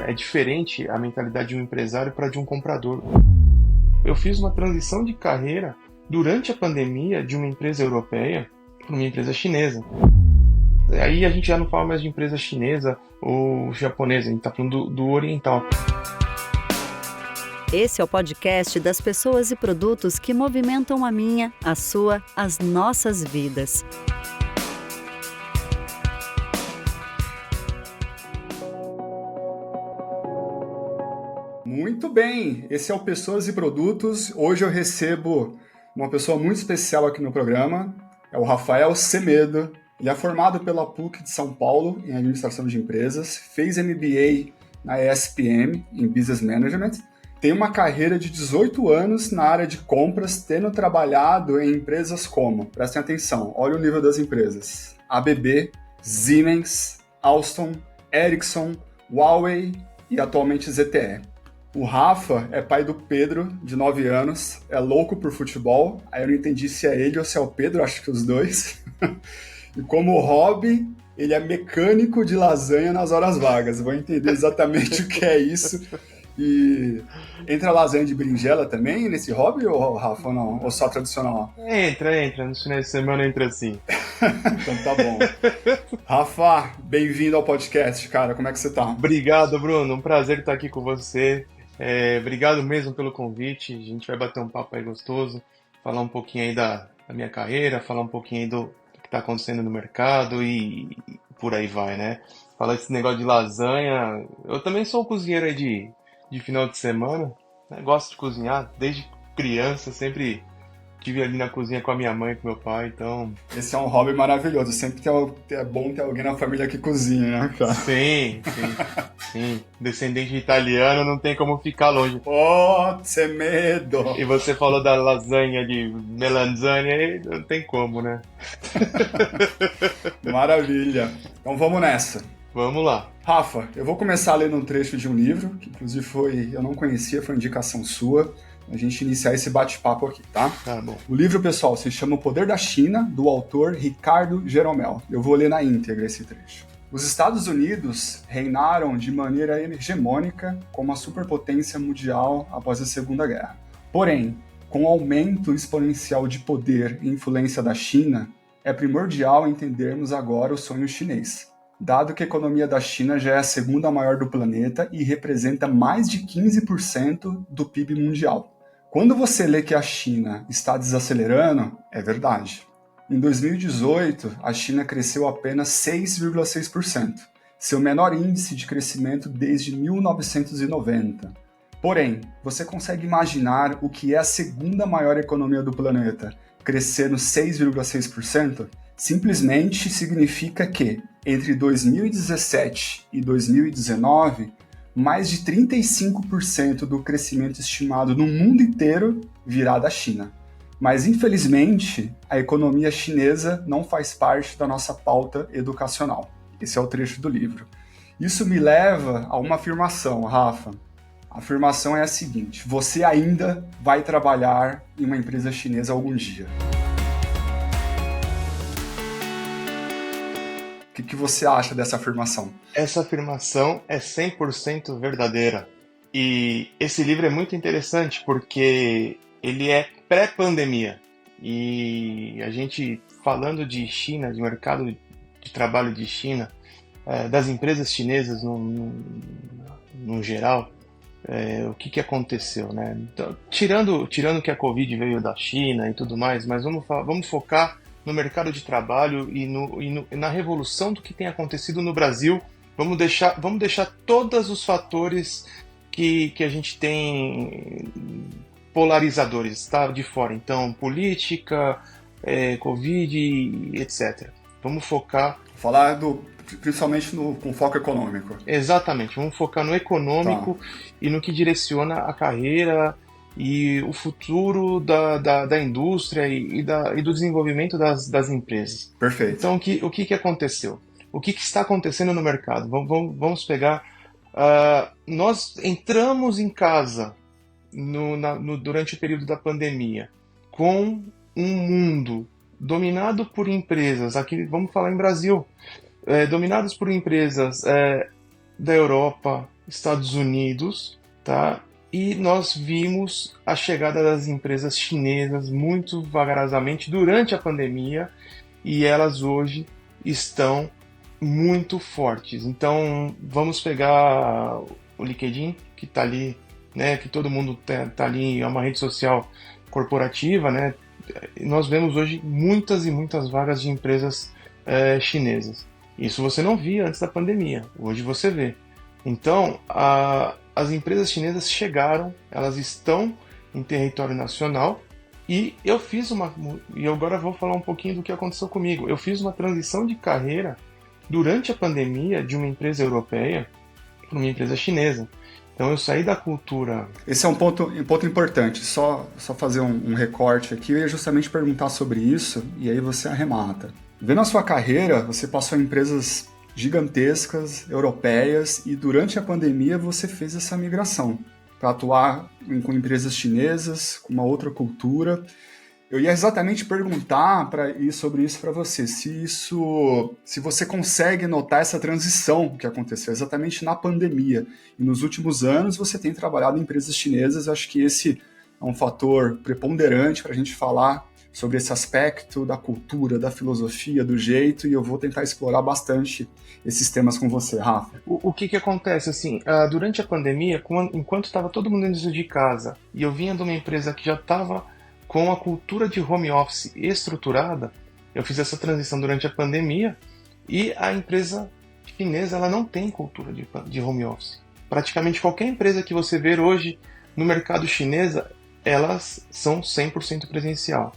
é diferente a mentalidade de um empresário para de um comprador. Eu fiz uma transição de carreira durante a pandemia de uma empresa europeia para uma empresa chinesa. Aí a gente já não fala mais de empresa chinesa ou japonesa, a gente está falando do oriental. Esse é o podcast das pessoas e produtos que movimentam a minha, a sua, as nossas vidas. Muito bem, esse é o Pessoas e Produtos. Hoje eu recebo uma pessoa muito especial aqui no programa, é o Rafael Semedo. Ele é formado pela PUC de São Paulo em Administração de Empresas, fez MBA na ESPM em Business Management, tem uma carreira de 18 anos na área de compras, tendo trabalhado em empresas como, prestem atenção, olha o nível das empresas, ABB, Siemens, Alstom, Ericsson, Huawei e atualmente ZTE. O Rafa é pai do Pedro, de 9 anos, é louco por futebol, aí eu não entendi se é ele ou se é o Pedro, acho que os dois. E como hobby, ele é mecânico de lasanha nas horas vagas. Vou entender exatamente o que é isso. E entra lasanha de berinjela também nesse hobby, ou Rafa, ou não? Ou só tradicional? Entra. Nos finais de semana entra sim. Então tá bom. Rafa, bem-vindo ao podcast, cara. Como é que você tá? Obrigado, Bruno. Um prazer estar aqui com você. Obrigado mesmo pelo convite. A gente vai bater um papo aí gostoso, falar um pouquinho aí da minha carreira, falar um pouquinho aí do que está acontecendo no mercado e por aí vai, né? Falar esse negócio de lasanha. Eu também sou um cozinheiro aí de final de semana, né? Gosto de cozinhar desde criança, sempre estive ali na cozinha com a minha mãe e com meu pai, então... Esse é um hobby maravilhoso, sempre é bom ter alguém na família que cozinha, né, cara? Sim. Descendente de italiano, não tem como ficar longe. Oh, Semedo! E você falou da lasanha de melanzane, aí não tem como, né? Maravilha! Então vamos nessa. Vamos lá. Rafa, eu vou começar lendo um trecho de um livro, que inclusive eu não conhecia, foi indicação sua, a gente iniciar esse bate-papo aqui, tá? Tá bom. O livro, pessoal, se chama O Poder da China, do autor Ricardo Jeromel. Eu vou ler na íntegra esse trecho. Os Estados Unidos reinaram de maneira hegemônica como a superpotência mundial após a Segunda Guerra. Porém, com o aumento exponencial de poder e influência da China, é primordial entendermos agora o sonho chinês, dado que a economia da China já é a segunda maior do planeta e representa mais de 15% do PIB mundial. Quando você lê que a China está desacelerando, é verdade. Em 2018, a China cresceu apenas 6,6%, seu menor índice de crescimento desde 1990. Porém, você consegue imaginar o que é a segunda maior economia do planeta crescendo 6,6%? Simplesmente significa que, entre 2017 e 2019, mais de 35% do crescimento estimado no mundo inteiro virá da China. Mas, infelizmente, a economia chinesa não faz parte da nossa pauta educacional. Esse é o trecho do livro. Isso me leva a uma afirmação, Rafa. A afirmação é a seguinte: você ainda vai trabalhar em uma empresa chinesa algum dia. O que você acha dessa afirmação? Essa afirmação é 100% verdadeira. E esse livro é muito interessante porque ele é pré-pandemia. E a gente, falando de China, de mercado de trabalho de China, das empresas chinesas no geral, o que aconteceu, né? Então, tirando que a Covid veio da China e tudo mais, mas vamos focar no mercado de trabalho e na revolução do que tem acontecido no Brasil. Vamos deixar todos os fatores que a gente tem polarizadores, tá? De fora. Então, política, Covid, etc. Vamos focar... Falar principalmente com foco econômico. Exatamente. Vamos focar no econômico e no que direciona a carreira e o futuro da indústria e do desenvolvimento das empresas. Perfeito. Então, o que aconteceu? O que está acontecendo no mercado? Vamos pegar... nós entramos em casa durante o período da pandemia com um mundo dominado por empresas, aqui vamos falar em Brasil, dominados por empresas da Europa, Estados Unidos, tá? E nós vimos a chegada das empresas chinesas muito vagarosamente durante a pandemia e elas hoje estão muito fortes. Então, vamos pegar o LinkedIn, que está ali, né, que todo mundo está ali, é uma rede social corporativa, né? Nós vemos hoje muitas e muitas vagas de empresas chinesas. Isso você não via antes da pandemia, hoje você vê. Então, as empresas chinesas chegaram, elas estão em território nacional e e agora vou falar um pouquinho do que aconteceu comigo. Eu fiz uma transição de carreira durante a pandemia de uma empresa europeia para uma empresa chinesa. Então eu saí da cultura... Esse é um ponto importante, só fazer um recorte aqui, eu ia justamente perguntar sobre isso, e aí você arremata. Vendo a sua carreira, você passou em empresas gigantescas, europeias, e durante a pandemia você fez essa migração para atuar com empresas chinesas, com uma outra cultura. Eu ia exatamente perguntar sobre isso para você, se você consegue notar essa transição que aconteceu exatamente na pandemia. E nos últimos anos você tem trabalhado em empresas chinesas, acho que esse é um fator preponderante para a gente falar sobre esse aspecto da cultura, da filosofia, do jeito, e eu vou tentar explorar bastante esses temas com você, Rafa. O que acontece, assim, durante a pandemia, enquanto estava todo mundo dentro de casa, e eu vinha de uma empresa que já estava com a cultura de home office estruturada, eu fiz essa transição durante a pandemia, e a empresa chinesa ela não tem cultura de home office. Praticamente qualquer empresa que você ver hoje no mercado chinês, elas são 100% presencial.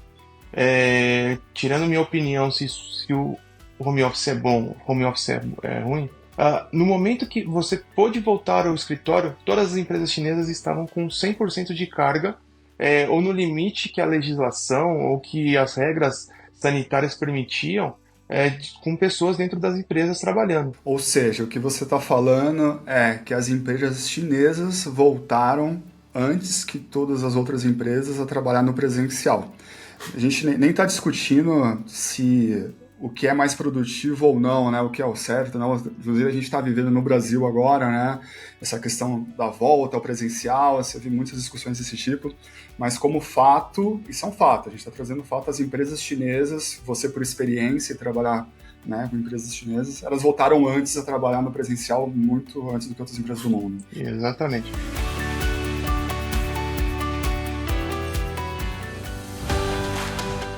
Tirando minha opinião se o home office é bom, o home office é ruim, no momento que você pôde voltar ao escritório, todas as empresas chinesas estavam com 100% de carga, ou no limite que a legislação ou que as regras sanitárias permitiam, com pessoas dentro das empresas trabalhando. Ou seja, o que você está falando é que as empresas chinesas voltaram antes que todas as outras empresas a trabalhar no presencial. A gente nem está discutindo se o que é mais produtivo ou não, né? O que é o certo, não. Inclusive a gente está vivendo no Brasil agora, né? Essa questão da volta ao presencial, você vê muitas discussões desse tipo, mas como fato, isso é um fato, a gente está trazendo fato, as empresas chinesas, você por experiência e trabalhar, né, com empresas chinesas, elas voltaram antes a trabalhar no presencial, muito antes do que outras empresas do mundo. Exatamente.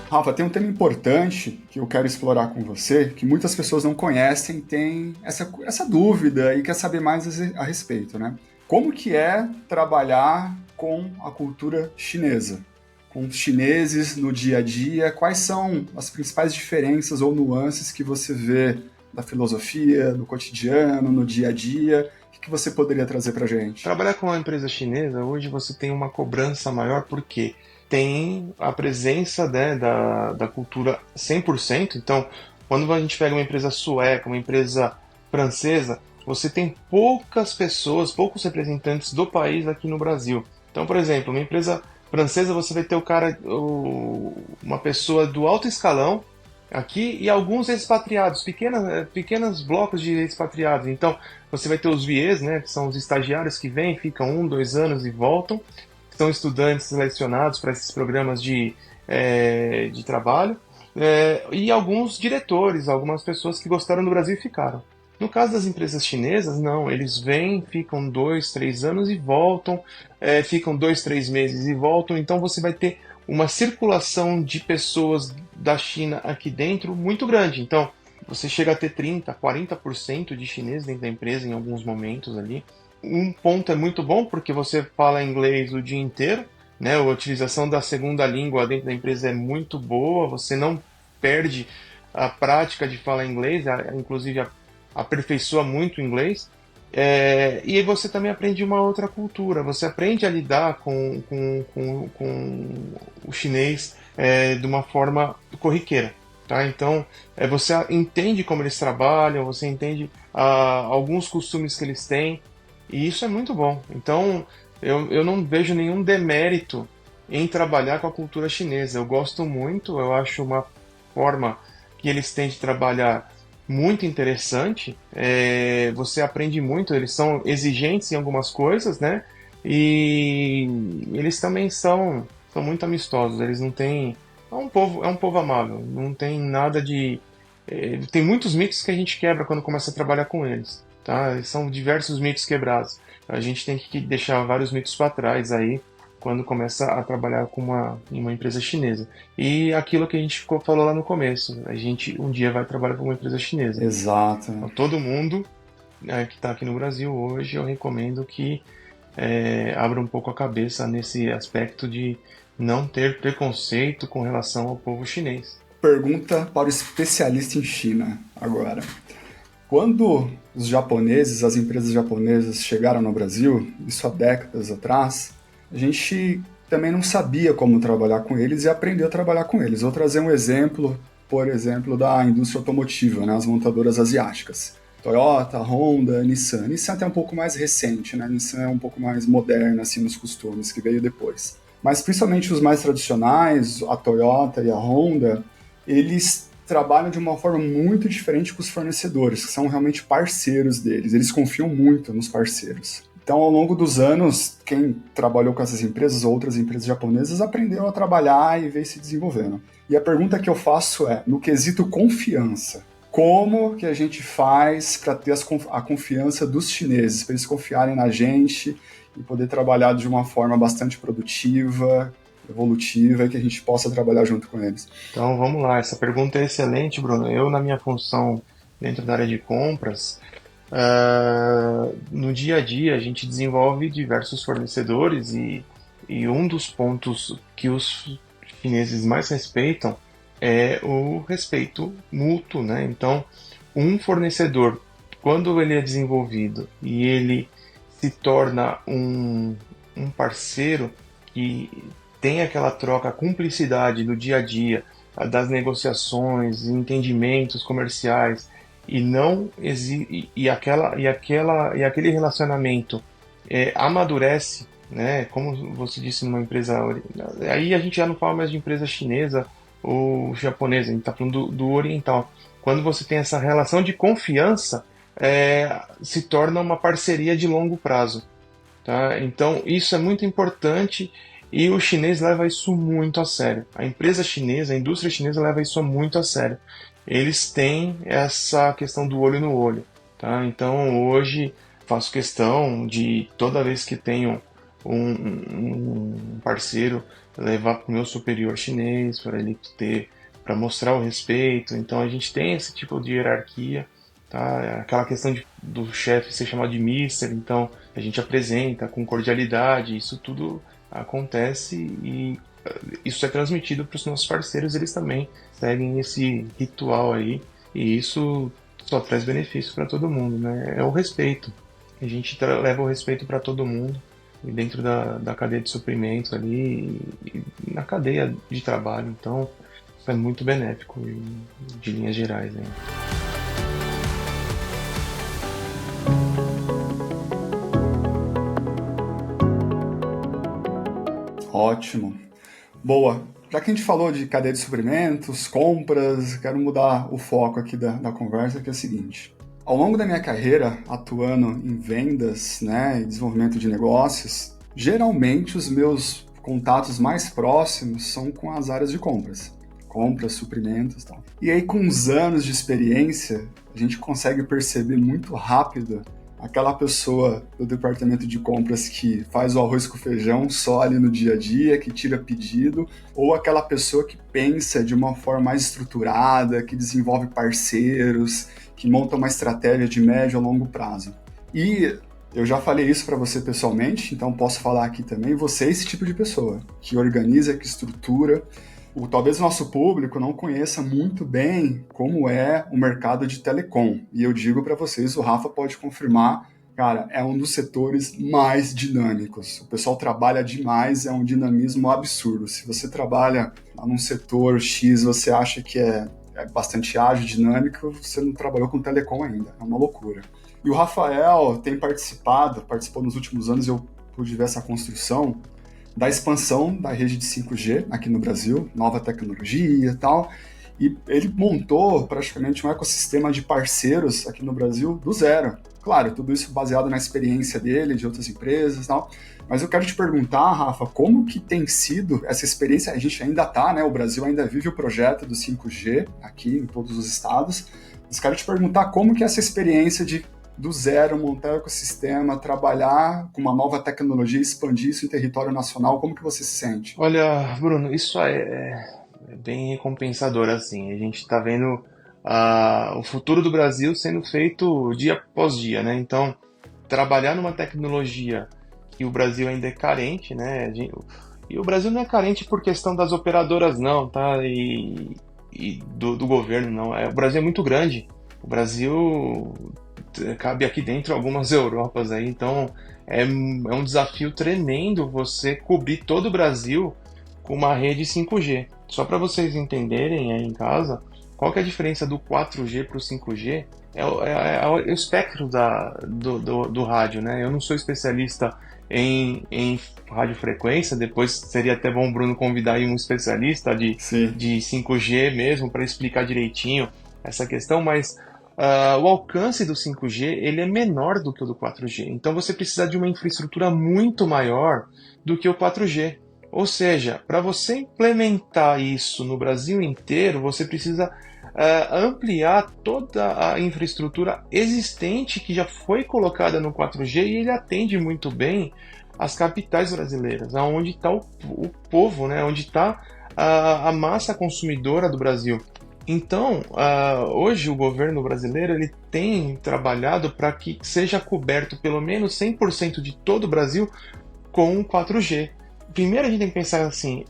Rafa, tem um tema importante que eu quero explorar com você, que muitas pessoas não conhecem, tem essa dúvida e quer saber mais a respeito, né? Como que é trabalhar com a cultura chinesa? Com os chineses no dia a dia, quais são as principais diferenças ou nuances que você vê da filosofia, do cotidiano, no dia a dia? O que você poderia trazer pra gente? Trabalhar com uma empresa chinesa, hoje você tem uma cobrança maior, porque tem a presença, né, da cultura 100%. Então, quando a gente pega uma empresa sueca, uma empresa francesa, você tem poucas pessoas, poucos representantes do país aqui no Brasil. Então, por exemplo, uma empresa francesa, você vai ter uma pessoa do alto escalão aqui e alguns expatriados, pequenos blocos de expatriados. Então, você vai ter os VIEs, né, que são os estagiários que vêm, ficam 1, 2 anos e voltam. São estudantes selecionados para esses programas de trabalho, e alguns diretores, algumas pessoas que gostaram do Brasil e ficaram. No caso das empresas chinesas, não, eles vêm, ficam 2, 3 anos e voltam, ficam 2, 3 meses e voltam, então você vai ter uma circulação de pessoas da China aqui dentro muito grande. Então, você chega a ter 30%, 40% de chineses dentro da empresa em alguns momentos ali. Um ponto é muito bom porque você fala inglês o dia inteiro, né? A utilização da segunda língua dentro da empresa é muito boa, você não perde a prática de falar inglês, inclusive aperfeiçoa muito o inglês. E aí você também aprende uma outra cultura, você aprende a lidar com o chinês de uma forma corriqueira. Tá? Então, você entende como eles trabalham, você entende alguns costumes que eles têm, e isso é muito bom. Então, eu não vejo nenhum demérito em trabalhar com a cultura chinesa. Eu gosto muito, eu acho uma forma que eles têm de trabalhar muito interessante. Você aprende muito, eles são exigentes em algumas coisas, né? E eles também são muito amistosos, eles não têm. É um povo amável, não tem nada de. Tem muitos mitos que a gente quebra quando começa a trabalhar com eles, tá? São diversos mitos quebrados. A gente tem que deixar vários mitos para trás aí quando começa a trabalhar em uma empresa chinesa. E aquilo que a gente falou lá no começo, a gente um dia vai trabalhar para uma empresa chinesa. Exato. Então, todo mundo que está aqui no Brasil hoje, eu recomendo que abra um pouco a cabeça nesse aspecto de não ter preconceito com relação ao povo chinês. Pergunta para o especialista em China agora. Quando os japoneses, as empresas japonesas chegaram no Brasil, isso há décadas atrás, a gente também não sabia como trabalhar com eles e aprendeu a trabalhar com eles. Vou trazer um exemplo, por exemplo, da indústria automotiva, né, as montadoras asiáticas. Toyota, Honda, Nissan. Nissan é até um pouco mais recente, né? Nissan é um pouco mais moderna assim, nos costumes, que veio depois. Mas principalmente os mais tradicionais, a Toyota e a Honda, eles trabalham de uma forma muito diferente com os fornecedores, que são realmente parceiros deles. Eles confiam muito nos parceiros. Então, ao longo dos anos, quem trabalhou com essas empresas ou outras empresas japonesas aprendeu a trabalhar e veio se desenvolvendo. E a pergunta que eu faço é, no quesito confiança, como que a gente faz para ter a confiança dos chineses, para eles confiarem na gente e poder trabalhar de uma forma bastante produtiva, evolutiva e que a gente possa trabalhar junto com eles? Então vamos lá, essa pergunta é excelente, Bruno. Eu, na minha função dentro da área de compras, no dia a dia a gente desenvolve diversos fornecedores e um dos pontos que os chineses mais respeitam é o respeito mútuo, né? Então, um fornecedor, quando ele é desenvolvido e ele se torna um parceiro que tem aquela troca, a cumplicidade do dia a dia, das negociações, entendimentos comerciais e não e aquele relacionamento amadurece, né? Como você disse numa empresa, aí a gente já não fala mais de empresa chinesa ou japonesa, a gente está falando do oriental. Quando você tem essa relação de confiança, se torna uma parceria de longo prazo, tá? Então isso é muito importante. E o chinês leva isso muito a sério. A empresa chinesa, a indústria chinesa leva isso muito a sério. Eles têm essa questão do olho no olho, tá? Então hoje faço questão de, toda vez que tenho um parceiro, levar para o meu superior chinês, para ele para mostrar o respeito. Então a gente tem esse tipo de hierarquia, tá? Aquela questão do chefe ser chamado de mister, então a gente apresenta com cordialidade, isso tudo acontece e isso é transmitido para os nossos parceiros, eles também seguem esse ritual aí e isso só traz benefício para todo mundo, né? É o respeito. A gente leva o respeito para todo mundo e dentro da cadeia de suprimentos ali e na cadeia de trabalho, então isso é muito benéfico de linhas gerais, né? Ótimo. Boa. Já que a gente falou de cadeia de suprimentos, compras, quero mudar o foco aqui da conversa, que é o seguinte. Ao longo da minha carreira, atuando em vendas, né, e desenvolvimento de negócios, geralmente os meus contatos mais próximos são com as áreas de compras. Compras, suprimentos e tal. E aí, com uns anos de experiência, a gente consegue perceber muito rápido aquela pessoa do departamento de compras que faz o arroz com feijão só ali no dia a dia, que tira pedido, ou aquela pessoa que pensa de uma forma mais estruturada, que desenvolve parceiros, que monta uma estratégia de médio a longo prazo. E eu já falei isso para você pessoalmente, então posso falar aqui também, você é esse tipo de pessoa, que organiza, que estrutura. Talvez o nosso público não conheça muito bem como é o mercado de telecom. E eu digo para vocês, o Rafa pode confirmar, cara, é um dos setores mais dinâmicos. O pessoal trabalha demais, é um dinamismo absurdo. Se você trabalha num setor X, você acha que é bastante ágil, dinâmico, você não trabalhou com telecom ainda. É uma loucura. E o Rafael tem participou nos últimos anos, eu pude ver essa construção, da expansão da rede de 5G aqui no Brasil, nova tecnologia e tal, E ele montou praticamente um ecossistema de parceiros aqui no Brasil do zero. Claro, tudo isso baseado na experiência dele, de outras empresas e tal. Mas eu quero te perguntar, Rafa, como que tem sido essa experiência? A gente ainda está, né? O Brasil ainda vive o projeto do 5G aqui em todos os estados. Mas quero te perguntar como que é essa experiência de do zero, montar o ecossistema, trabalhar com uma nova tecnologia, expandir isso em território nacional, como que você se sente? Olha, Bruno, isso é bem recompensador, assim. A gente está vendo o futuro do Brasil sendo feito dia após dia, né? Então, trabalhar numa tecnologia que o Brasil ainda é carente, né? E o Brasil não é carente por questão das operadoras, não, tá? E do governo, não. O Brasil é muito grande. O Brasil cabe aqui dentro algumas Europas aí, então é um desafio tremendo você cobrir todo o Brasil com uma rede 5G. Só para vocês entenderem aí em casa, qual que é a diferença do 4G para o 5G? É o espectro do rádio, né? Eu não sou especialista em radiofrequência, depois seria até bom o Bruno convidar aí um especialista de 5G mesmo para explicar direitinho essa questão, mas o alcance do 5G ele é menor do que o do 4G, então você precisa de uma infraestrutura muito maior do que o 4G. Ou seja, para você implementar isso no Brasil inteiro, você precisa ampliar toda a infraestrutura existente que já foi colocada no 4G e ele atende muito bem as capitais brasileiras, onde está o povo, né? Onde está a massa consumidora do Brasil. Então, hoje o governo brasileiro ele tem trabalhado para que seja coberto pelo menos 100% de todo o Brasil com 4G. Primeiro a gente tem que pensar assim,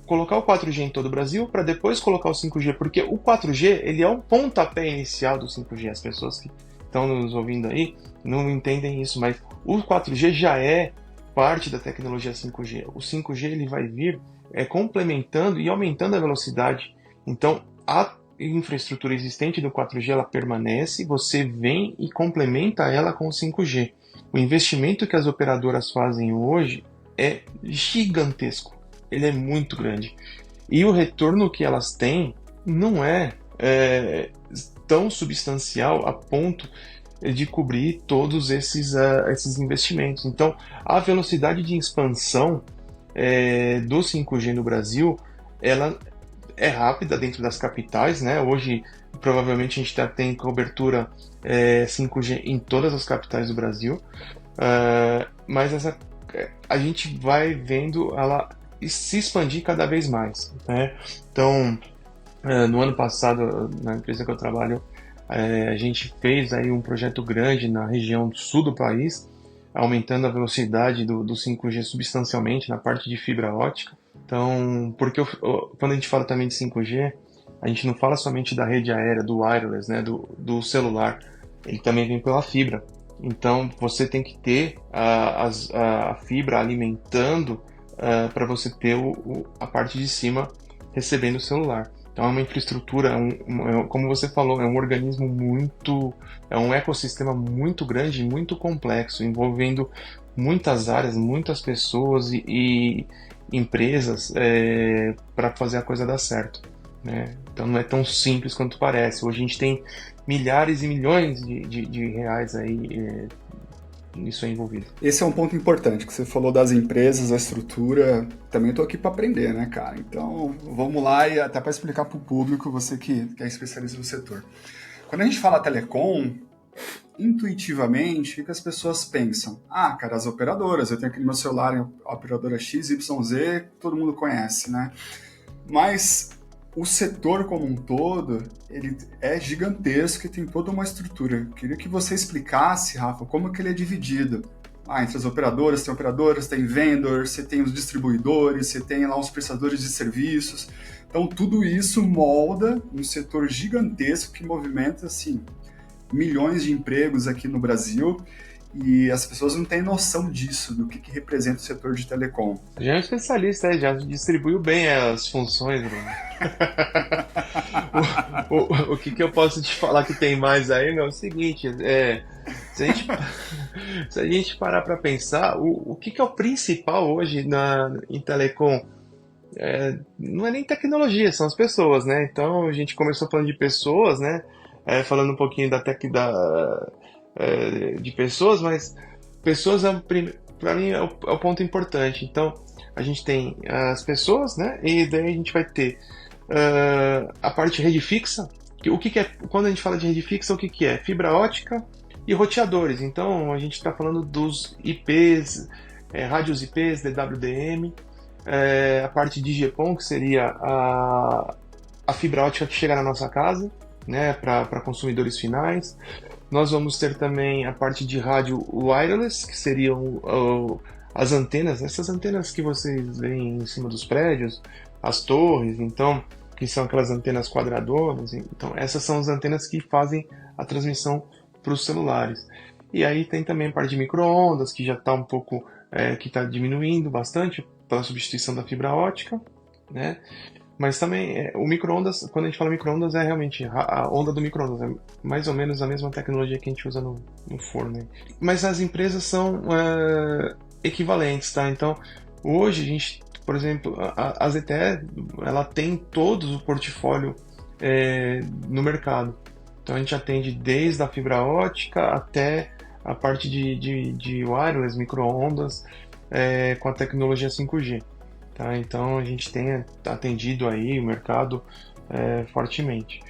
colocar o 4G em todo o Brasil para depois colocar o 5G, porque o 4G ele é o pontapé inicial do 5G. As pessoas que estão nos ouvindo aí não entendem isso, mas o 4G já é parte da tecnologia 5G. O 5G ele vai vir complementando e aumentando a velocidade. Então, a infraestrutura existente do 4G ela permanece, você vem e complementa ela com o 5G. O investimento que as operadoras fazem hoje é gigantesco, ele é muito grande. E o retorno que elas têm não é tão substancial a ponto de cobrir todos esses investimentos. Então, a velocidade de expansão do 5G no Brasil, ela é rápida dentro das capitais, né? Hoje, provavelmente, a gente já tem cobertura 5G em todas as capitais do Brasil, mas a gente vai vendo ela se expandir cada vez mais, né? Então, no ano passado, na empresa que eu trabalho, a gente fez aí um projeto grande na região sul do país, aumentando a velocidade do 5G substancialmente na parte de fibra ótica. Então, porque quando a gente fala também de 5G, a gente não fala somente da rede aérea, do wireless, né, do celular, ele também vem pela fibra. Então, você tem que ter a fibra alimentando para você ter a parte de cima recebendo o celular. Então, é uma infraestrutura, como você falou, é um organismo é um ecossistema muito grande e muito complexo, envolvendo muitas áreas, muitas pessoas e empresas para fazer a coisa dar certo, né? Então, não é tão simples quanto parece. Hoje a gente tem milhares e milhões de reais aí nisso é envolvido. Esse é um ponto importante, que você falou das empresas, a estrutura. Também estou aqui para aprender, né, cara? Então, vamos lá e até para explicar para o público, você que é especialista no setor. Quando a gente fala telecom, intuitivamente, o que as pessoas pensam? Cara, as operadoras, eu tenho aqui no meu celular a operadora XYZ, todo mundo conhece, né? Mas o setor como um todo, ele é gigantesco e tem toda uma estrutura. Eu queria que você explicasse, Rafa, como que ele é dividido. Entre as operadoras, tem vendors, você tem os distribuidores, você tem lá os prestadores de serviços. Então, tudo isso molda um setor gigantesco que movimenta, assim, milhões de empregos aqui no Brasil. E as pessoas não têm noção disso, do que representa o setor de telecom. Já é um especialista, já distribuiu bem as funções, Bruno. o que eu posso te falar que tem mais aí, meu, é o seguinte, se a gente parar para pensar, o que é o principal hoje em telecom? não é nem tecnologia, são as pessoas, né? Então a gente começou falando de pessoas, né? Falando um pouquinho de pessoas, mas pessoas para mim é o ponto importante. Então a gente tem as pessoas, né? E daí a gente vai ter a parte de rede fixa. O que é, quando a gente fala de rede fixa, o que é? Fibra ótica e roteadores. Então a gente está falando dos IPs, rádios IPs, DWDM, a parte de GPON, que seria a fibra ótica que chega na nossa casa, né, para consumidores finais. Nós vamos ter também a parte de rádio wireless, que seriam as antenas, essas antenas que vocês veem em cima dos prédios, as torres, então, que são aquelas antenas quadradonas. Então, essas são as antenas que fazem a transmissão para os celulares. E aí tem também a parte de micro-ondas, que já está um pouco, que está diminuindo bastante pela substituição da fibra ótica, né? Mas também o micro-ondas, quando a gente fala micro-ondas, é realmente a onda do micro-ondas, é mais ou menos a mesma tecnologia que a gente usa no forno. Né? Mas as empresas são equivalentes, tá? Então, hoje a gente, por exemplo, a ZTE, ela tem todo o portfólio no mercado. Então a gente atende desde a fibra ótica até a parte de wireless, micro-ondas, com a tecnologia 5G. Tá? Então a gente tem atendido aí o mercado fortemente.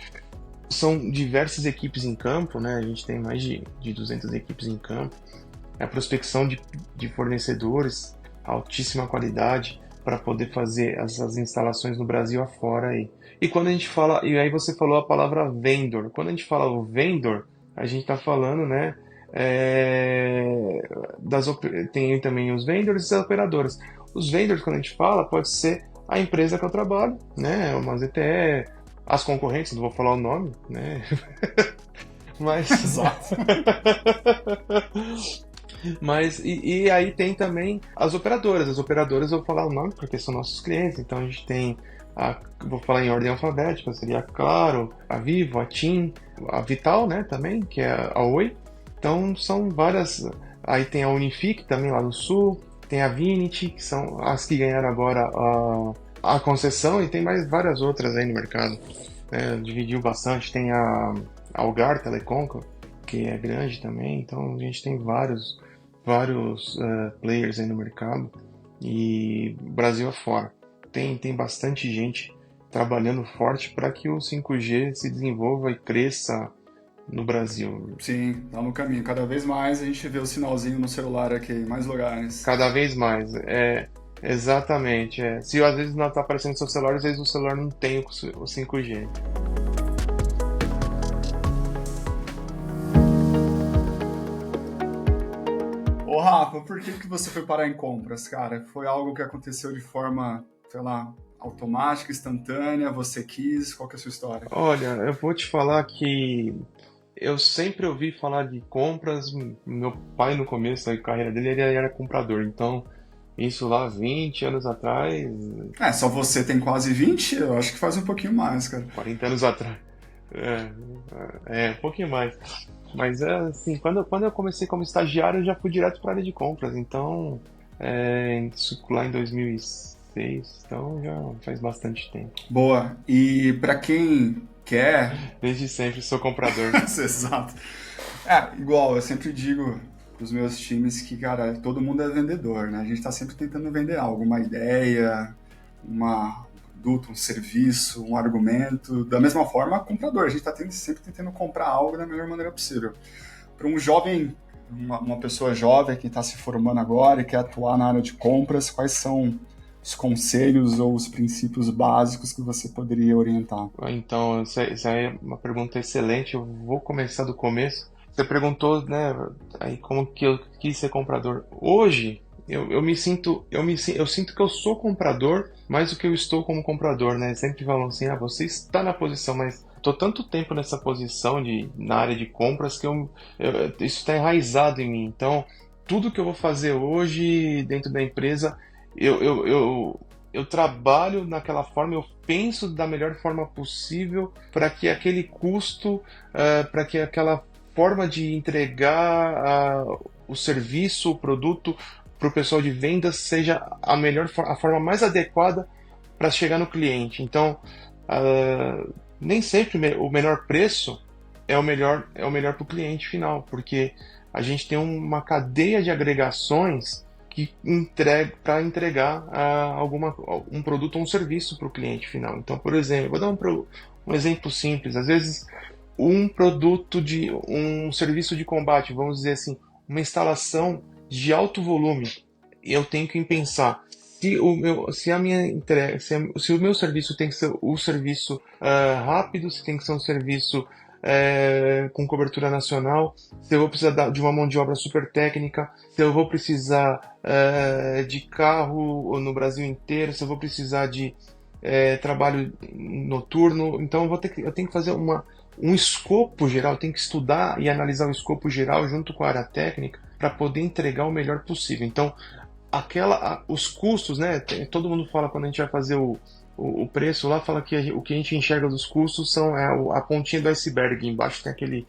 São diversas equipes em campo, né? A gente tem mais de 200 equipes em campo. A prospecção de fornecedores, altíssima qualidade, para poder fazer essas instalações no Brasil afora aí. E quando a gente fala, e aí você falou a palavra vendor. Quando a gente fala o vendor, a gente está falando, né? Tem também os vendors e as operadoras. Os vendors, quando a gente fala, pode ser a empresa que eu trabalho, né? Uma ZTE, as concorrentes, não vou falar o nome, né? Mas... Exato. Mas, e aí tem também as operadoras. As operadoras eu vou falar o nome porque são nossos clientes. Então a gente tem, vou falar em ordem alfabética, seria a Claro, a Vivo, a TIM, a Vital, né, também, que é a Oi. Então são várias. Aí tem a Unifique também lá no Sul, tem a Vinity, que são as que ganharam agora a concessão, e tem mais várias outras aí no mercado. Dividiu bastante, tem a Algar Telecom, que é grande também. Então a gente tem vários players aí no mercado, e Brasil afora. Tem bastante gente trabalhando forte para que o 5G se desenvolva e cresça no Brasil. Sim, tá no caminho. Cada vez mais a gente vê o sinalzinho no celular aqui em mais lugares. Cada vez mais, exatamente. Se às vezes não está aparecendo no seu celular, às vezes o celular não tem o 5G. Ô Rafa, por que você foi parar em compras, cara? Foi algo que aconteceu de forma, sei lá, automática, instantânea? Você quis? Qual que é a sua história? Olha, eu vou te falar que eu sempre ouvi falar de compras. Meu pai, no começo da carreira dele, ele era comprador. Então, isso lá 20 anos atrás... Só você tem quase 20? Eu acho que faz um pouquinho mais, cara. 40 anos atrás. Um pouquinho mais. Mas, assim, quando eu comecei como estagiário, eu já fui direto para a área de compras. Então, isso lá em 2006. Então, já faz bastante tempo. Boa. E para quem quer... Desde sempre sou comprador. Exato. Igual, eu sempre digo pros meus times que, cara, todo mundo é vendedor, né? A gente tá sempre tentando vender algo, uma ideia, um produto, um serviço, um argumento. Da mesma forma, comprador. A gente tá sempre tentando comprar algo da melhor maneira possível. Para um jovem, uma pessoa jovem que está se formando agora e quer atuar na área de compras, quais são os conselhos ou os princípios básicos que você poderia orientar? Então, essa é uma pergunta excelente. Eu vou começar do começo. Você perguntou, né, aí como que eu quis ser comprador. Hoje, eu sinto que eu sou comprador mais do que eu estou como comprador, né? Sempre falam assim, você está na posição, mas estou tanto tempo nessa posição na área de compras que isso está enraizado em mim. Então, tudo que eu vou fazer hoje dentro da empresa, eu trabalho naquela forma, eu penso da melhor forma possível para que aquele custo, para que aquela forma de entregar o serviço, o produto para o pessoal de vendas seja a forma mais adequada para chegar no cliente. Então, nem sempre o menor preço é o melhor para o cliente final, porque a gente tem uma cadeia de agregações que para entregar um produto ou um serviço para o cliente final. Então, por exemplo, eu vou dar um exemplo simples. Às vezes, um serviço de combate, vamos dizer assim, uma instalação de alto volume, eu tenho que pensar se o meu serviço tem que ser o serviço rápido, se tem que ser um serviço com cobertura nacional, se eu vou precisar de uma mão de obra super técnica, se eu vou precisar de carro no Brasil inteiro, se eu vou precisar de trabalho noturno. Então eu tenho que fazer um escopo geral, eu tenho que estudar e analisar o escopo geral junto com a área técnica para poder entregar o melhor possível. Então os custos, né? Todo mundo fala, quando a gente vai fazer o preço lá, fala que o que a gente enxerga dos custos são a pontinha do iceberg. Embaixo tem aquele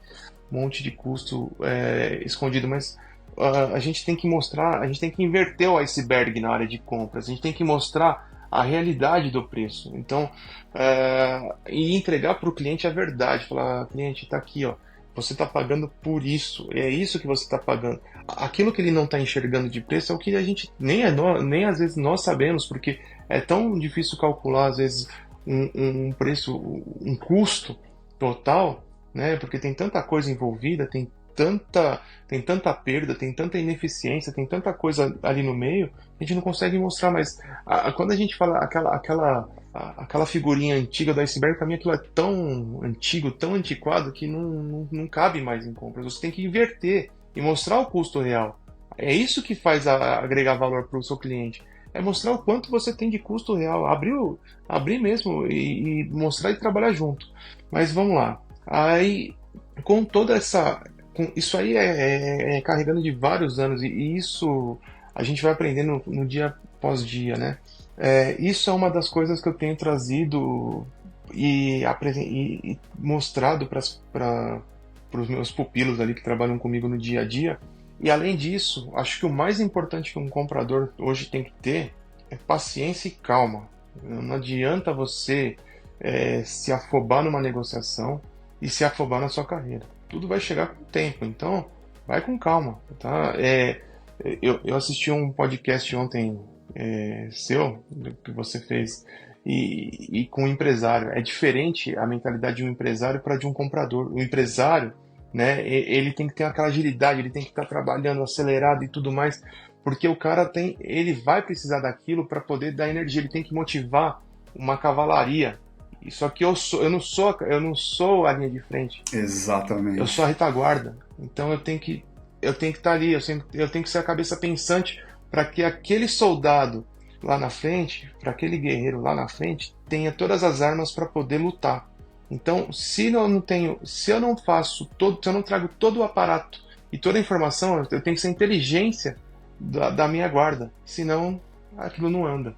monte de custo escondido, mas a gente tem que mostrar, a gente tem que inverter o iceberg na área de compras, a gente tem que mostrar a realidade do preço. Então, e entregar para o cliente a verdade, falar: cliente, está aqui, ó, você está pagando por isso, é isso que você está pagando. Aquilo que ele não está enxergando de preço é o que a gente nem às vezes nós sabemos, porque é tão difícil calcular às vezes um preço, um custo total, né? Porque tem tanta coisa envolvida, tem tanta perda, tem tanta ineficiência, tem tanta coisa ali no meio, a gente não consegue mostrar. Mas quando a gente fala aquela figurinha antiga do iceberg, para mim aquilo é tão antigo, tão antiquado, que não cabe mais em compras. Você tem que inverter e mostrar o custo real. É isso que faz agregar valor para o seu cliente. É mostrar o quanto você tem de custo real. Abrir mesmo e mostrar e trabalhar junto. Mas vamos lá. Aí, com toda essa... Isso aí é carregando de vários anos, e isso a gente vai aprendendo no dia após dia, né? Isso é uma das coisas que eu tenho trazido e mostrado para os meus pupilos ali que trabalham comigo no dia a dia. E além disso, acho que o mais importante que um comprador hoje tem que ter é paciência e calma. Não adianta você se afobar numa negociação e se afobar na sua carreira. Tudo vai chegar com o tempo, então vai com calma, tá? Eu assisti um podcast ontem seu, que você fez, e com um empresário. É diferente a mentalidade de um empresário para de um comprador. O empresário, né, ele tem que ter aquela agilidade, ele tem que estar trabalhando acelerado e tudo mais, porque o cara ele vai precisar daquilo para poder dar energia, ele tem que motivar uma cavalaria. Só que eu não sou a linha de frente. Exatamente. Eu sou a retaguarda. Então eu tenho que estar ali, eu tenho que ser a cabeça pensante para que aquele soldado lá na frente, para aquele guerreiro lá na frente, tenha todas as armas para poder lutar. Então, se eu não trago todo o aparato e toda a informação, eu tenho que ser a inteligência da minha guarda. Senão, aquilo não anda.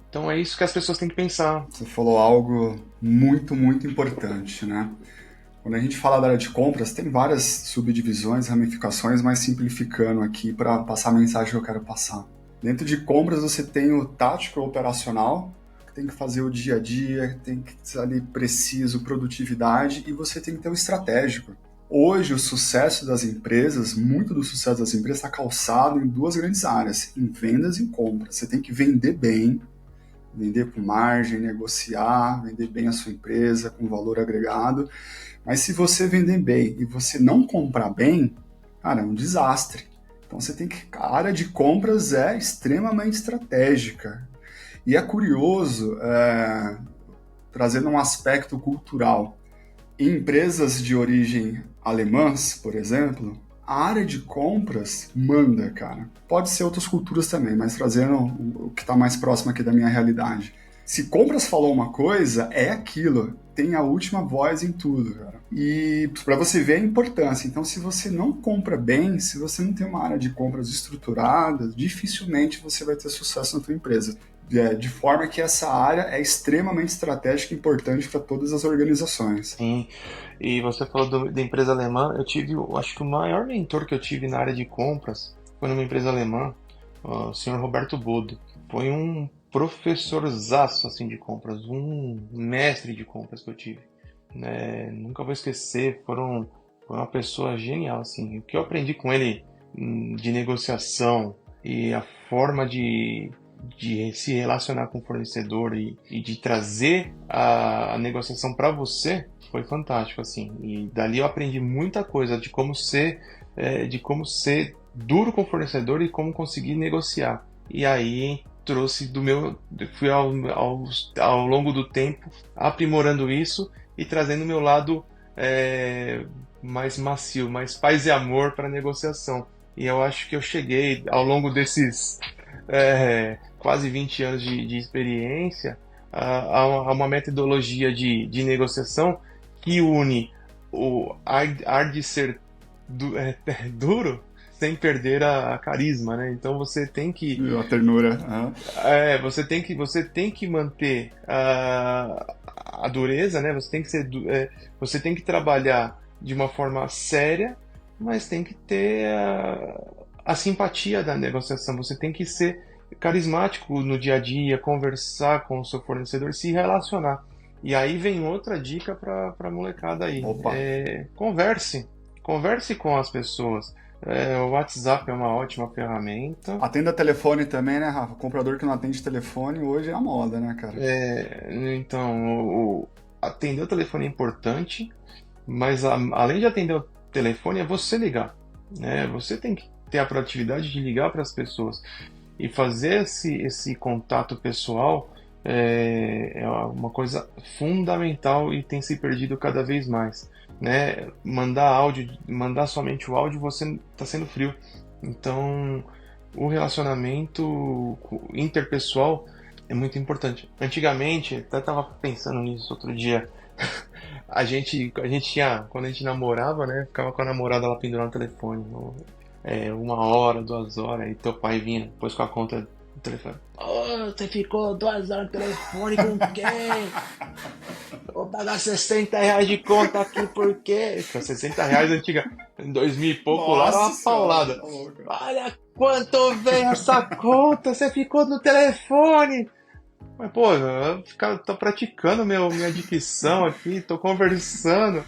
Então é isso que as pessoas têm que pensar. Você falou algo muito, muito importante, né? Quando a gente fala da área de compras, tem várias subdivisões, ramificações, mas simplificando aqui para passar a mensagem que eu quero passar. Dentro de compras você tem o tático operacional, que tem que fazer o dia a dia, tem que ser ali preciso, produtividade, e você tem que ter o estratégico. Hoje o sucesso das empresas, muito do sucesso das empresas está calçado em duas grandes áreas, em vendas e em compras. Você tem que vender bem, vender com margem, negociar, vender bem a sua empresa com valor agregado. Mas se você vender bem e você não comprar bem, cara, é um desastre. Então a área de compras é extremamente estratégica. E é curioso, trazendo um aspecto cultural. Em empresas de origem alemãs, por exemplo, a área de compras manda, cara. Pode ser outras culturas também, mas trazendo o que está mais próximo aqui da minha realidade. Se compras falou uma coisa, é aquilo. Tem a última voz em tudo, cara. E para você ver a importância. Então, se você não compra bem, se você não tem uma área de compras estruturada, dificilmente você vai ter sucesso na sua empresa. De forma que essa área é extremamente estratégica e importante para todas as organizações. Sim, e você falou da empresa alemã. Acho que o maior mentor que eu tive na área de compras foi numa empresa alemã, o senhor Roberto Bode. Foi um professorzaço assim de compras, um mestre de compras que eu tive, né? Nunca vou esquecer, foi uma pessoa genial assim. O que eu aprendi com ele de negociação e a forma de se relacionar com o fornecedor e de trazer a negociação para você foi fantástico assim. E dali eu aprendi muita coisa de como ser duro com o fornecedor e como conseguir negociar. E aí trouxe fui ao longo do tempo aprimorando isso e trazendo o meu lado mais macio, mais paz e amor para a negociação. E eu acho que eu cheguei ao longo desses quase 20 anos de experiência a uma metodologia de negociação que une o ar de ser duro sem perder a carisma, né? Então você tem que A ternura. você tem que manter a dureza, né? Você tem que trabalhar de uma forma séria, mas tem que ter a simpatia da negociação. Você tem que ser carismático no dia a dia, conversar com o seu fornecedor, se relacionar. E aí vem outra dica para a molecada aí. Opa. Converse com as pessoas. O WhatsApp é uma ótima ferramenta. Atenda telefone também, né, Rafa? Comprador que não atende telefone hoje é a moda, né, cara? Então, atender o telefone é importante, mas além de atender o telefone, é você ligar, né? Você tem que ter a proatividade de ligar para as pessoas e fazer esse contato pessoal é uma coisa fundamental e tem se perdido cada vez mais, né? Mandar somente o áudio, você está sendo frio. Então, o relacionamento interpessoal é muito importante. Antigamente, até estava pensando nisso outro dia, a gente tinha, quando a gente namorava, né? Ficava com a namorada lá pendurada no telefone, 1 hora, 2 horas, e teu pai vinha depois com a conta do telefone. Você ficou 2 horas no telefone com quem? Vou pagar R$60 de conta aqui, por quê? R$60 antiga, em 2000 e pouco. Nossa, lá era uma paulada. Olha quanto veio essa conta, você ficou no telefone. Mas, pô, tô praticando minha dicção aqui, tô conversando.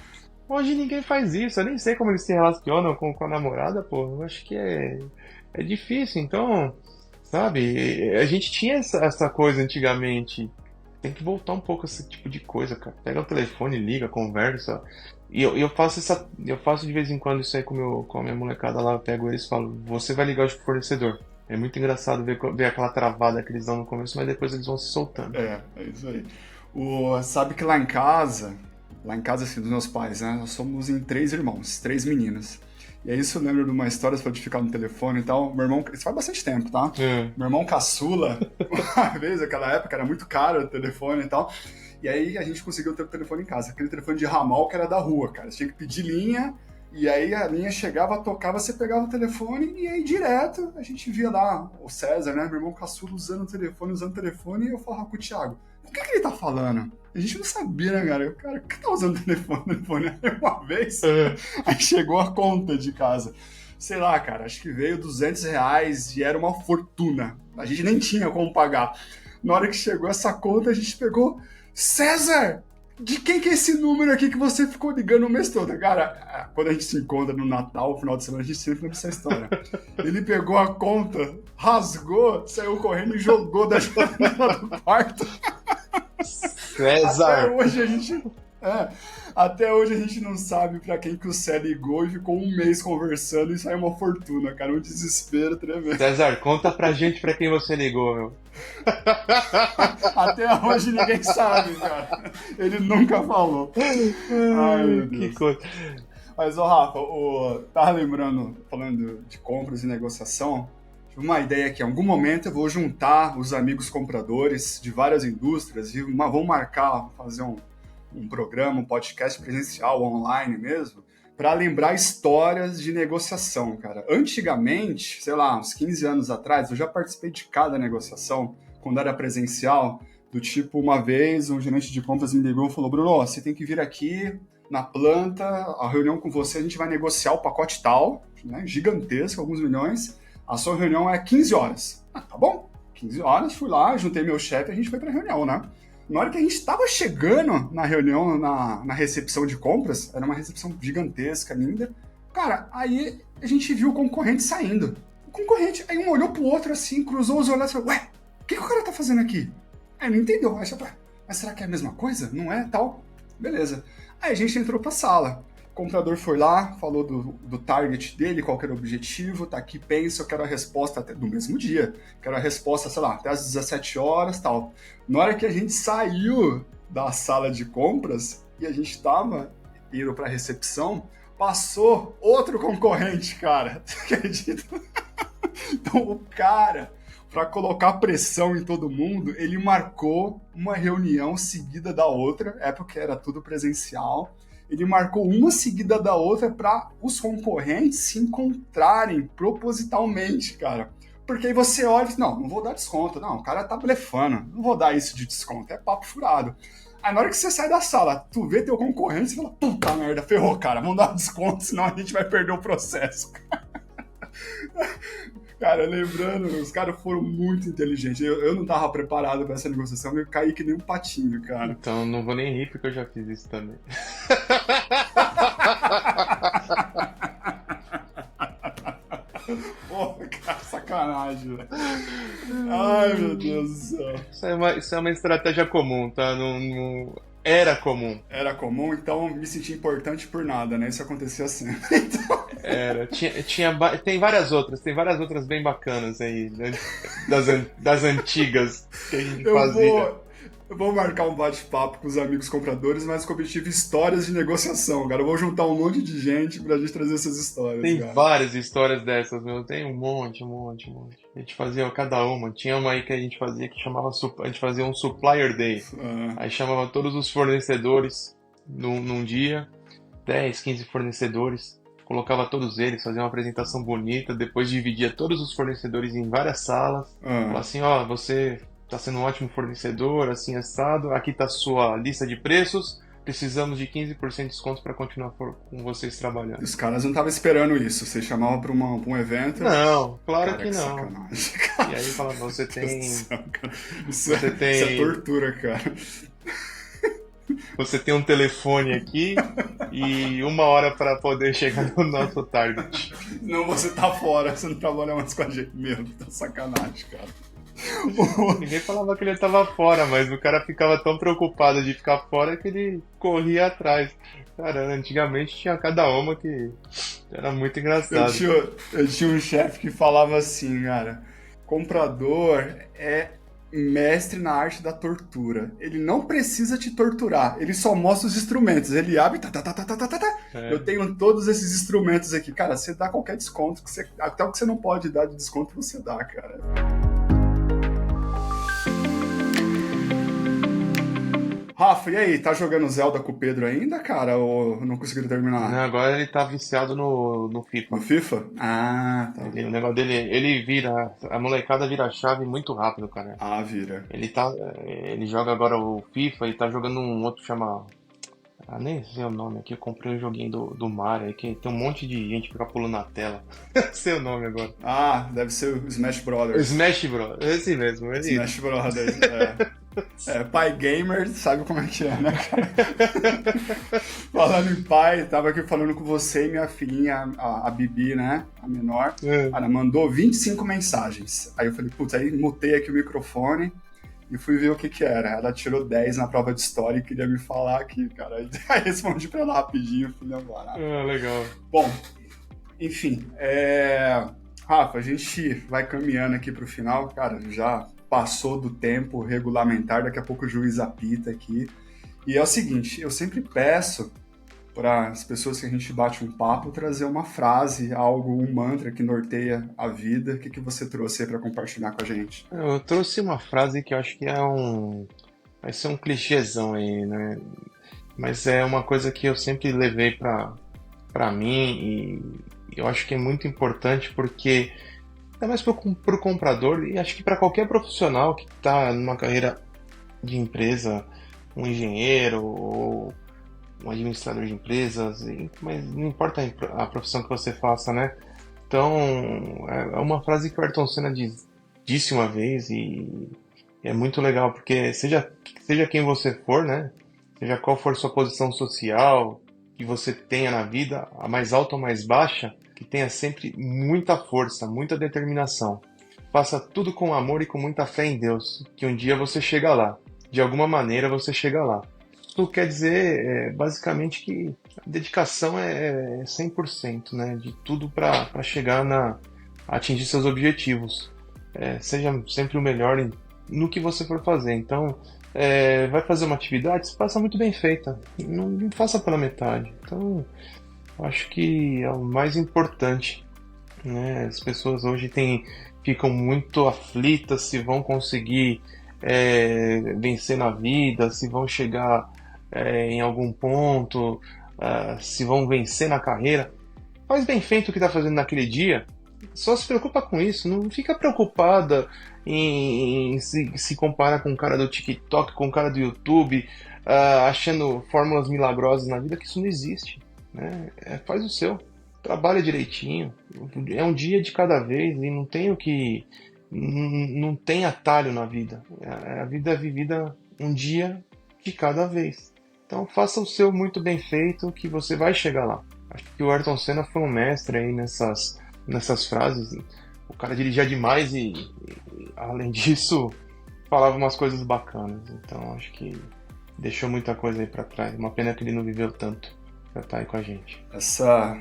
Hoje ninguém faz isso, eu nem sei como eles se relacionam com a namorada, pô. Eu acho que é difícil, então, sabe? A gente tinha essa coisa antigamente. Tem que voltar um pouco a esse tipo de coisa, cara. Pega o telefone, liga, conversa. E eu faço de vez em quando isso aí com a minha molecada lá. Eu pego eles e falo, você vai ligar hoje pro fornecedor. É muito engraçado ver aquela travada que eles dão no começo, mas depois eles vão se soltando. É isso aí. Sabe que lá em casa assim, dos meus pais, né? Nós somos em 3 irmãos, 3 meninas. E aí isso eu lembro de uma história, você pode ficar no telefone e tal. Meu irmão, isso faz bastante tempo, tá? Meu irmão caçula, uma vez, naquela época, era muito caro o telefone e tal. E aí a gente conseguiu ter o telefone em casa. Aquele telefone de ramal que era da rua, cara. Você tinha que pedir linha, e aí a linha chegava, tocava, você pegava o telefone, e aí direto a gente via lá o César, né? Meu irmão caçula usando o telefone, e eu falava com o Thiago, o que ele tá falando? A gente não sabia, né, cara? O cara, que tá usando o telefone? Aí uma vez, aí chegou a conta de casa. Sei lá, cara, acho que veio R$200 e era uma fortuna. A gente nem tinha como pagar. Na hora que chegou essa conta, a gente pegou... César, de quem que é esse número aqui que você ficou ligando o mês todo? Cara, quando a gente se encontra no Natal, no final de semana, a gente sempre lembra essa história. Ele pegou a conta, rasgou, saiu correndo e jogou da janela do quarto. César! Até hoje a gente não sabe pra quem que o Cé ligou e ficou 1 mês conversando e saiu uma fortuna, cara, um desespero tremendo. César, conta pra gente pra quem você ligou, meu. Até hoje ninguém sabe, cara. Ele nunca falou. Ai, meu Deus. Que coisa. Mas, Rafa, tava lembrando, falando de compras e negociação, tive uma ideia que em algum momento eu vou juntar os amigos compradores de várias indústrias e vamos marcar, fazer um programa, um podcast presencial, online mesmo, para lembrar histórias de negociação, cara. Antigamente, sei lá, uns 15 anos atrás, eu já participei de cada negociação, quando era presencial, do tipo, uma vez um gerente de compras me ligou e falou, Bruno, você tem que vir aqui na planta, a reunião com você, a gente vai negociar o pacote tal, né, gigantesco, alguns milhões, a sua reunião é 15 horas. Tá bom? 15 horas, fui lá, juntei meu chefe e a gente foi pra reunião, né? Na hora que a gente tava chegando na reunião, na recepção de compras, era uma recepção gigantesca, linda. Cara, aí a gente viu o concorrente saindo. O concorrente, aí um olhou pro outro assim, cruzou os olhos e falou, ué, o que o cara tá fazendo aqui? Aí não entendeu. Aí você falou, mas será que é a mesma coisa? Não é? Tal. Beleza. Aí a gente entrou pra sala. O comprador foi lá, falou do target dele, qual que era o objetivo, tá aqui, pensa, eu quero a resposta até do mesmo dia. Quero a resposta, sei lá, até às 17 horas, tal. Na hora que a gente saiu da sala de compras e a gente tava indo pra recepção, passou outro concorrente, cara. Você acredita? Então o cara, para colocar pressão em todo mundo, ele marcou uma reunião seguida da outra, porque era tudo presencial. Ele marcou uma seguida da outra para os concorrentes se encontrarem propositalmente, cara. Porque aí você olha e diz, não vou dar desconto. Não, o cara tá blefando. Não vou dar isso de desconto. É papo furado. Aí na hora que você sai da sala, tu vê teu concorrente e fala, puta merda, ferrou, cara. Vamos dar desconto, senão a gente vai perder o processo. Cara, lembrando, os caras foram muito inteligentes. Eu não tava preparado pra essa negociação, eu caí que nem um patinho, cara. Então não vou nem rir porque eu já fiz isso também. Porra, cara, sacanagem, velho. Ai, meu Deus do céu. Isso é uma estratégia comum, tá? Era comum. Era comum, então me senti importante por nada, né? Isso acontecia sempre. Então... Era. Tem várias outras bem bacanas aí, né? Das antigas que a gente fazia. Eu vou marcar um bate-papo com os amigos compradores, mas com o objetivo histórias de negociação, cara. Eu vou juntar um monte de gente pra gente trazer essas histórias, Tem cara. várias histórias dessas, meu. Tem um monte. A gente fazia cada uma. Tinha uma aí que a gente fazia que chamava... A gente fazia um Supplier Day. Aí chamava todos os fornecedores num dia. 10, 15 fornecedores. Colocava todos eles, fazia uma apresentação bonita. Depois dividia todos os fornecedores em várias salas. Falava assim, você... Está sendo um ótimo fornecedor, assim, assado. Aqui está a sua lista de preços. Precisamos de 15% de desconto para continuar com vocês trabalhando. Os caras não estavam esperando isso. Vocês chamavam para um evento? Não, claro cara, que não. Sacanagem. E aí falava, você tem... Isso é tortura, cara. Você tem um telefone aqui e 1 hora para poder chegar no nosso target. Não, você tá fora. Você não trabalha mais com a gente mesmo. Tá sacanagem, cara. Ninguém falava que ele estava fora, mas o cara ficava tão preocupado de ficar fora que ele corria atrás. Cara, antigamente tinha cada uma que era muito engraçado. Eu tinha um chefe que falava assim, cara, comprador é mestre na arte da tortura. Ele não precisa te torturar, ele só mostra os instrumentos. Ele abre, Eu tenho todos esses instrumentos aqui. Cara, você dá qualquer desconto, até o que você não pode dar de desconto, você dá, cara. Rafa, e aí, tá jogando Zelda com o Pedro ainda, cara? Ou não conseguiram terminar? Não, agora ele tá viciado no FIFA. No FIFA? Ah, tá. O negócio dele, ele vira, a molecada vira a chave muito rápido, cara. Ah, vira. Ele joga agora o FIFA e tá jogando um outro que chama... nem sei o nome aqui, eu comprei um joguinho do Mario aí, que tem um monte de gente que fica pulando na tela. Sei o nome agora. Ah, deve ser o Smash Brothers. Smash Brothers, esse mesmo. Smash Brothers, pai gamer, sabe como é que é, né, cara? Falando em pai, tava aqui falando com você e minha filhinha, a Bibi, né, a menor. Ela mandou 25 mensagens. Aí eu falei, putz, aí mutei aqui o microfone e fui ver o que era. Ela tirou 10 na prova de história e queria me falar aqui, cara. Aí respondi pra ela rapidinho, filha, barato. Legal. Bom, enfim, Rafa, a gente vai caminhando aqui pro final, cara, já passou do tempo regulamentar, daqui a pouco o juiz apita aqui. E é o seguinte, eu sempre peço para as pessoas que a gente bate um papo trazer uma frase, algo, um mantra que norteia a vida. O que você trouxe aí para compartilhar com a gente? Eu trouxe uma frase que eu acho que vai ser um clichêzão aí, né? Mas é uma coisa que eu sempre levei para mim e eu acho que é muito importante porque ainda mais pro comprador e acho que para qualquer profissional que está numa carreira de empresa, um engenheiro ou um administrador de empresas, mas não importa a profissão que você faça, né? Então, é uma frase que o Ayrton Senna diz: disse uma vez e é muito legal, porque seja quem você for, né? Seja qual for sua posição social que você tenha na vida, a mais alta ou mais baixa, que tenha sempre muita força, muita determinação. Faça tudo com amor e com muita fé em Deus, que um dia você chega lá. De alguma maneira você chega lá. Isso quer dizer, basicamente, que a dedicação é 100%, né? De tudo para chegar a atingir seus objetivos. Seja sempre o melhor no que você for fazer. Então, vai fazer uma atividade, faça muito bem feita. Não faça pela metade. Então, acho que é o mais importante, né? As pessoas hoje ficam muito aflitas se vão conseguir vencer na vida, se vão chegar em algum ponto, se vão vencer na carreira. Faz bem feito o que está fazendo naquele dia. Só se preocupa com isso. Não fica preocupada em se comparar com o cara do TikTok, com o cara do YouTube, achando fórmulas milagrosas na vida, que isso não existe, né? Faz o seu. Trabalha direitinho. É um dia de cada vez e não tem atalho na vida. A vida é vivida um dia de cada vez. Então faça o seu muito bem feito, que você vai chegar lá. Acho que o Ayrton Senna foi um mestre aí nessas frases. O cara dirigia demais e além disso, falava umas coisas bacanas. Então acho que deixou muita coisa aí pra trás. Uma pena que ele não viveu tanto pra estar aí com a gente. Essa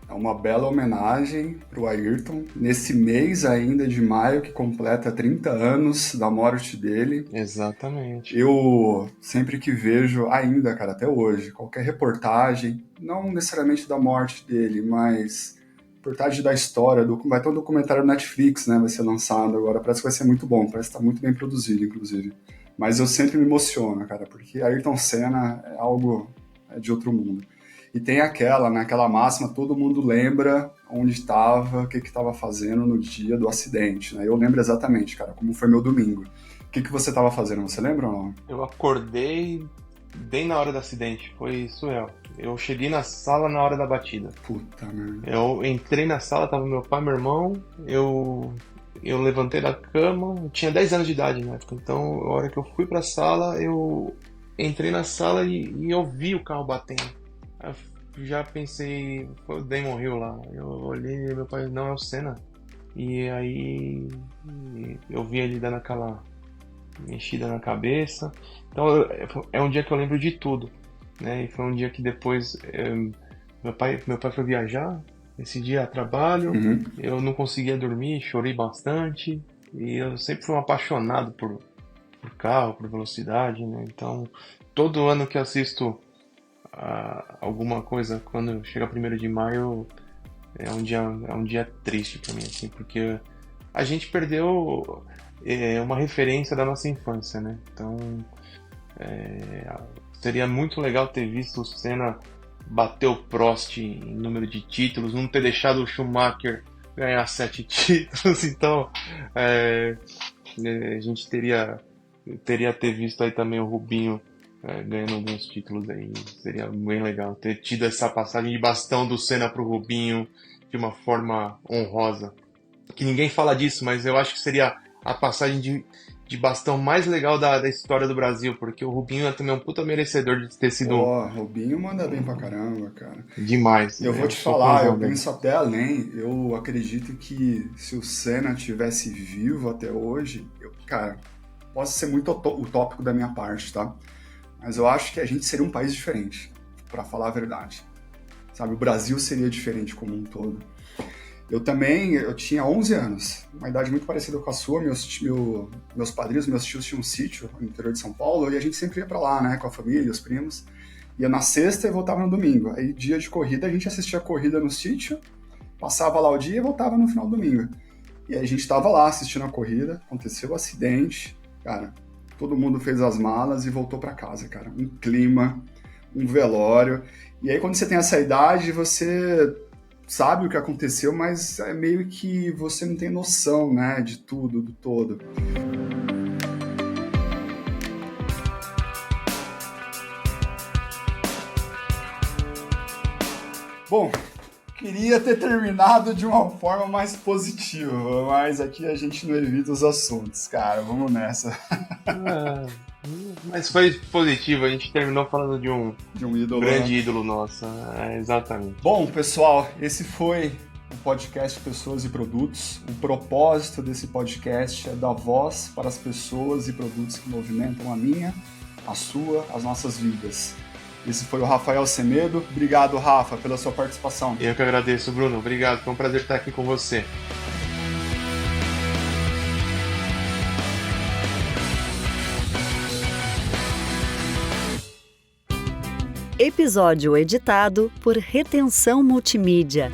é uma bela homenagem pro Ayrton, nesse mês ainda de maio, que completa 30 anos da morte dele. Exatamente. Eu sempre que vejo, ainda, cara, até hoje, qualquer reportagem, não necessariamente da morte dele, mas reportagem da história, vai ter um documentário na Netflix, né, vai ser lançado agora, parece que vai ser muito bom, parece que tá muito bem produzido, inclusive. Mas eu sempre me emociono, cara, porque Ayrton Senna é algo de outro mundo. E tem aquela máxima, todo mundo lembra onde estava, o que estava fazendo no dia do acidente, né? Eu lembro exatamente, cara, como foi meu domingo. O que você estava fazendo, você lembra ou não? Eu acordei bem na hora do acidente, foi surreal. Eu cheguei na sala na hora da batida. Puta merda. Eu entrei na sala, tava meu pai e meu irmão, eu levantei da cama, eu tinha 10 anos de idade na época, então a hora que eu fui pra sala, eu entrei na sala e eu vi o carro batendo. Eu já pensei, foi o Damon Hill lá. Eu olhei e meu pai, não, é o Senna. E aí eu vi ele dando aquela mexida na cabeça. Então é um dia que eu lembro de tudo, né? E foi um dia que depois meu pai foi viajar. Esse dia a trabalho, eu não conseguia dormir, chorei bastante. E eu sempre fui um apaixonado por carro, por velocidade, né? Então todo ano que assisto alguma coisa, quando chega 1º de maio, é um dia triste pra mim, assim, porque a gente perdeu uma referência da nossa infância, né? Então seria muito legal ter visto o Senna bater o Prost em número de títulos, não ter deixado o Schumacher ganhar 7 títulos. Então a gente teria ter visto aí também o Rubinho ganhando alguns títulos aí. Seria bem legal ter tido essa passagem de bastão do Senna pro Rubinho de uma forma honrosa. Que ninguém fala disso, mas eu acho que seria a passagem de bastão mais legal da história do Brasil, porque o Rubinho é também um puta merecedor de ter sido... Rubinho manda bem pra caramba, cara. Demais. Eu vou te falar, eu penso até além. Eu acredito que se o Senna tivesse vivo até hoje, cara, posso ser muito utópico da minha parte, tá? Mas eu acho que a gente seria um país diferente, pra falar a verdade. Sabe, o Brasil seria diferente como um todo. Eu tinha 11 anos, uma idade muito parecida com a sua. Meus padrinhos, meus tios tinham um sítio no interior de São Paulo e a gente sempre ia pra lá, né, com a família, os primos. Ia na sexta e voltava no domingo. Aí, dia de corrida, a gente assistia a corrida no sítio, passava lá o dia e voltava no final do domingo. E aí a gente tava lá assistindo a corrida, aconteceu o acidente, cara, todo mundo fez as malas e voltou pra casa, cara. Um clima, um velório. E aí, quando você tem essa idade, você sabe o que aconteceu, mas é meio que você não tem noção, né, de tudo, do todo. Bom, o Queria ter terminado de uma forma mais positiva, mas aqui a gente não evita os assuntos, cara. Vamos nessa. Mas foi positivo, a gente terminou falando de um ídolo, grande ídolo nosso. Exatamente. Bom, pessoal, esse foi o podcast Pessoas e Produtos. O propósito desse podcast é dar voz para as pessoas e produtos que movimentam a minha, a sua, as nossas vidas. Esse foi o Rafael Semedo. Obrigado, Rafa, pela sua participação. Eu que agradeço, Bruno. Obrigado, foi um prazer estar aqui com você. Episódio editado por Retenção Multimídia.